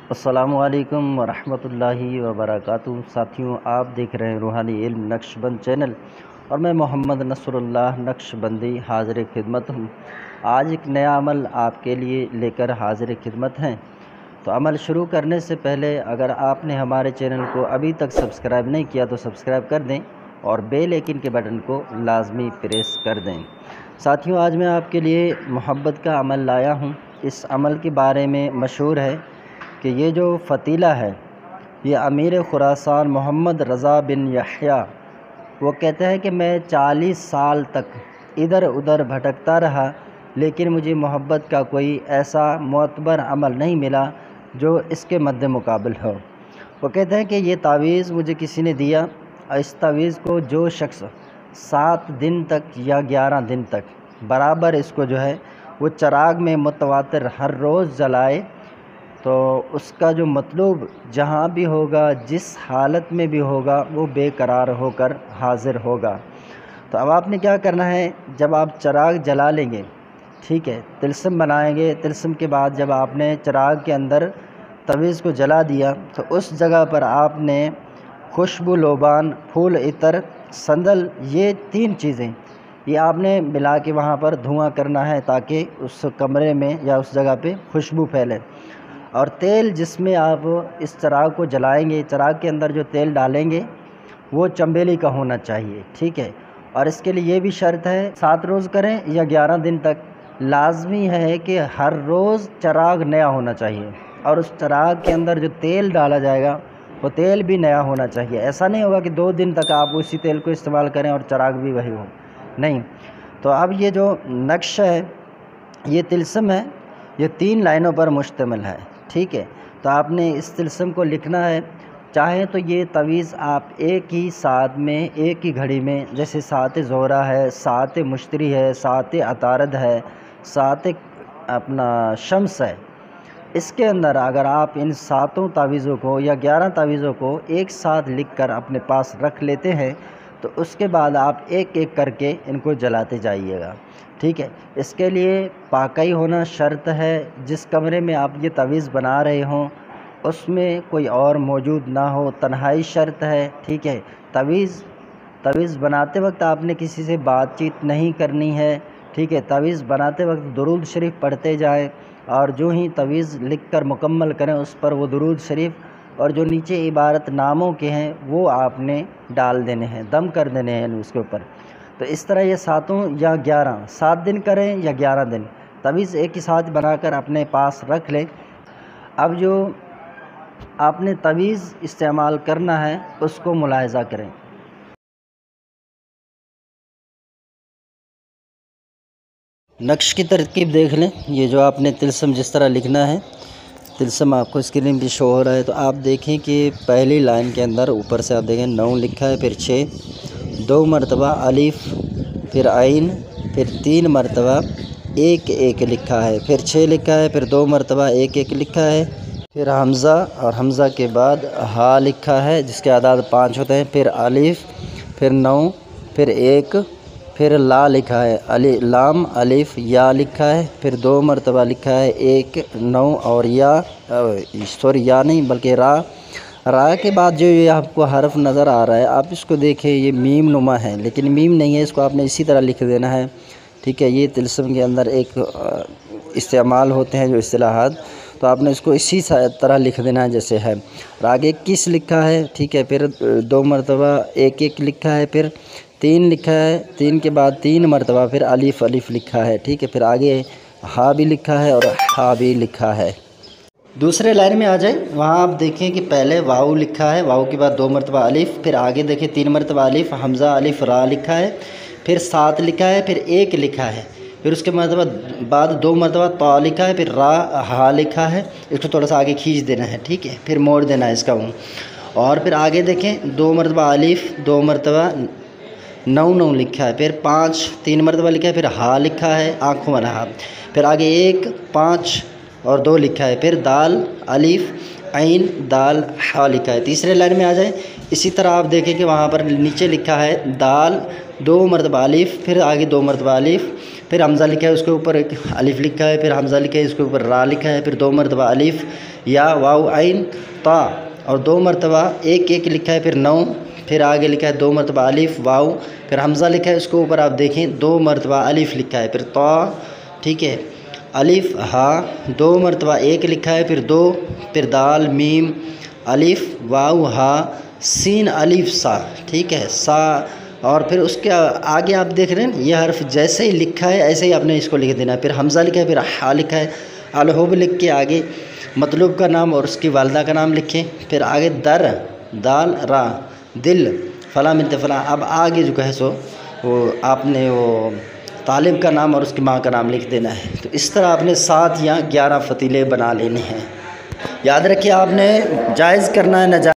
السلام علیکم ورحمۃ اللہ وبرکاتہ۔ ساتھیوں، آپ دیکھ رہے ہیں روحانی علم نقش بند چینل اور میں محمد نصر اللہ نقش بندی حاضر خدمت ہوں۔ آج ایک نیا عمل آپ کے لیے لے کر حاضر خدمت ہیں۔ تو عمل شروع کرنے سے پہلے اگر آپ نے ہمارے چینل کو ابھی تک سبسکرائب نہیں کیا تو سبسکرائب کر دیں اور بیل آئکن کے بٹن کو لازمی پریس کر دیں۔ ساتھیوں، آج میں آپ کے لیے محبت کا عمل لایا ہوں۔ اس عمل کے بارے میں مشہور ہے کہ یہ جو فتیلہ ہے یہ امیر خراسان محمد رضا بن یحییٰ وہ کہتے ہیں کہ میں 40 سال تک ادھر ادھر بھٹکتا رہا، لیکن مجھے محبت کا کوئی ایسا معتبر عمل نہیں ملا جو اس کے مد مقابل ہو۔ وہ کہتے ہیں کہ یہ تعویذ مجھے کسی نے دیا، اور اس تعویذ کو جو شخص 7 دن تک یا 11 دن تک برابر اس کو جو ہے وہ چراغ میں متواتر ہر روز جلائے تو اس کا جو مطلوب جہاں بھی ہوگا، جس حالت میں بھی ہوگا، وہ بے قرار ہو کر حاضر ہوگا۔ تو اب آپ نے کیا کرنا ہے، جب آپ چراغ جلا لیں گے، ٹھیک ہے، طلسم بنائیں گے، طلسم کے بعد جب آپ نے چراغ کے اندر تعویذ کو جلا دیا تو اس جگہ پر آپ نے خوشبو، لوبان، پھول، عطر، سندل، یہ 3 چیزیں یہ آپ نے ملا کے وہاں پر دھواں کرنا ہے تاکہ اس کمرے میں یا اس جگہ پہ خوشبو پھیلے۔ اور تیل جس میں آپ اس چراغ کو جلائیں گے، چراغ کے اندر جو تیل ڈالیں گے وہ چنبیلی کا ہونا چاہیے، ٹھیک ہے۔ اور اس کے لیے یہ بھی شرط ہے 7 روز کریں یا 11 دن تک، لازمی ہے کہ ہر روز چراغ نیا ہونا چاہیے، اور اس چراغ کے اندر جو تیل ڈالا جائے گا وہ تیل بھی نیا ہونا چاہیے۔ ایسا نہیں ہوگا کہ 2 دن تک آپ اسی تیل کو استعمال کریں اور چراغ بھی وہی ہو، نہیں۔ تو اب یہ جو نقش ہے، یہ طلسم ہے، یہ 3 لائنوں پر مشتمل ہے، ٹھیک ہے۔ تو آپ نے اس طلسم کو لکھنا ہے، چاہیں تو یہ تعویذ آپ ایک ہی ساتھ میں، ایک ہی گھڑی میں، جیسے ساعت زہرہ ہے، ساعت مشتری ہے، ساعت عطارد ہے، ساعت اپنا شمس ہے، اس کے اندر اگر آپ ان 7 تعویذوں کو یا 11 تعویذوں کو ایک ساتھ لکھ کر اپنے پاس رکھ لیتے ہیں تو اس کے بعد آپ ایک ایک کر کے ان کو جلاتے جائیے گا، ٹھیک ہے۔ اس کے لیے پاکی ہونا شرط ہے۔ جس کمرے میں آپ یہ تعویذ بنا رہے ہوں اس میں کوئی اور موجود نہ ہو، تنہائی شرط ہے، ٹھیک ہے۔ تعویذ بناتے وقت آپ نے کسی سے بات چیت نہیں کرنی ہے، ٹھیک ہے۔ تعویذ بناتے وقت درود شریف پڑھتے جائیں، اور جو ہی تعویذ لکھ کر مکمل کریں اس پر وہ درود شریف اور جو نیچے عبارت ناموں کے ہیں وہ آپ نے ڈال دینے ہیں، دم کر دینے ہیں اس کے اوپر۔ تو اس طرح یہ 7 یا 11 7 دن کریں یا 11 دن، تعویذ ایک ہی ساتھ بنا کر اپنے پاس رکھ لیں۔ اب جو آپ نے تعویذ استعمال کرنا ہے اس کو ملاحظہ کریں۔ نقش کی ترکیب دیکھ لیں، یہ جو آپ نے طلسم جس طرح لکھنا ہے، طلسم آپ کو اسکرین پہ شو ہو رہا ہے، تو آپ دیکھیں کہ پہلی لائن کے اندر اوپر سے آپ دیکھیں 9 لکھا ہے، پھر 6، 2 مرتبہ الف، پھر عین، پھر 3 مرتبہ 1 1 لکھا ہے، پھر 6 لکھا ہے، پھر 2 مرتبہ 1 1 لکھا ہے، پھر حمزہ، اور حمزہ کے بعد ہا لکھا ہے جس کے اعداد 5 ہوتے ہیں، پھر الف، پھر 9، پھر 1، پھر لا لکھا ہے، لام الف یا لکھا ہے، پھر 2 مرتبہ لکھا ہے 1 9 اور یا نہیں بلکہ را کے بعد جو یہ آپ کو حرف نظر آ رہا ہے آپ اس کو دیکھیں، یہ میم نما ہے لیکن میم نہیں ہے، اس کو آپ نے اسی طرح لکھ دینا ہے، ٹھیک ہے۔ یہ طلسم کے اندر ایک استعمال ہوتے ہیں جو اصطلاحات، تو آپ نے اس کو اسی طرح لکھ دینا ہے جیسے ہے۔ اور آگے 21 لکھا ہے، ٹھیک ہے، پھر 2 مرتبہ 1 1 لکھا ہے، پھر 3 لکھا ہے، 3 کے بعد 3 مرتبہ پھر الف الف لکھا ہے، ٹھیک ہے، پھر آگے ہا بھی لکھا ہے اور ہا بھی لکھا ہے۔ دوسرے لائن میں آ جائیں، وہاں آپ دیکھیں کہ پہلے واو لکھا ہے، واو کے بعد 2 مرتبہ الف، پھر آگے دیکھیں 3 مرتبہ الف، حمزہ الف را لکھا ہے، پھر 7 لکھا ہے، پھر 1 لکھا ہے، پھر اس کے بعد 2 مرتبہ تا لکھا ہے، پھر را ہا لکھا ہے، اس کو تھوڑا سا آگے کھینچ دینا ہے، ٹھیک ہے، پھر موڑ دینا ہے اس کا منہ، اور پھر آگے دیکھیں 2 مرتبہ الف، 2 مرتبہ 9 9 لکھا ہے، پھر 5 3 مرتبہ لکھا ہے، پھر ہا لکھا ہے آنکھوں والا ہا، پھر آگے 1 5 اور 2 لکھا ہے، پھر دال الف عین دال ہا لکھا ہے۔ تیسرے لائن میں آ جائیں، اسی طرح آپ دیکھیں کہ وہاں پر نیچے لکھا ہے دال 2 مرتبہ الف، پھر آگے 2 مرتبہ الف، پھر حمزہ لکھا ہے اس کے اوپر ایک الف لکھا ہے، پھر حمزہ لکھا ہے اس کے اوپر را لکھا ہے، پھر 2 مرتبہ الف یا واو عین تا، اور 2 مرتبہ ایک لکھا ہے، پھر 9، پھر آگے لکھا ہے 2 مرتبہ الف واو، پھر حمزہ لکھا ہے اس کے اوپر آپ دیکھیں 2 مرتبہ الف لکھا ہے، پھر تا، ٹھیک ہے، الف ہا، 2 مرتبہ ایک لکھا ہے، پھر 2، پھر دال میم الف واو ہا سین الف سا، ٹھیک ہے، سا، اور پھر اس کے آگے آپ دیکھ رہے ہیں یہ حرف جیسے ہی لکھا ہے ایسے ہی آپ نے اس کو لکھ دینا ہے۔ پھر حمزہ لکھا ہے، پھر ہا لکھا ہے، الحب لکھ کے آگے مطلوب کا نام اور اس کی والدہ کا نام لکھیں، پھر آگے در دال را دل فلاں بنت فلاں، اب آگے جو ہے سو وہ آپ نے وہ طالب کا نام اور اس کی ماں کا نام لکھ دینا ہے۔ تو اس طرح آپ نے 7 یا 11 فتیلے بنا لینے ہیں۔ یاد رکھیے آپ نے جائز کرنا ہے، ناجائز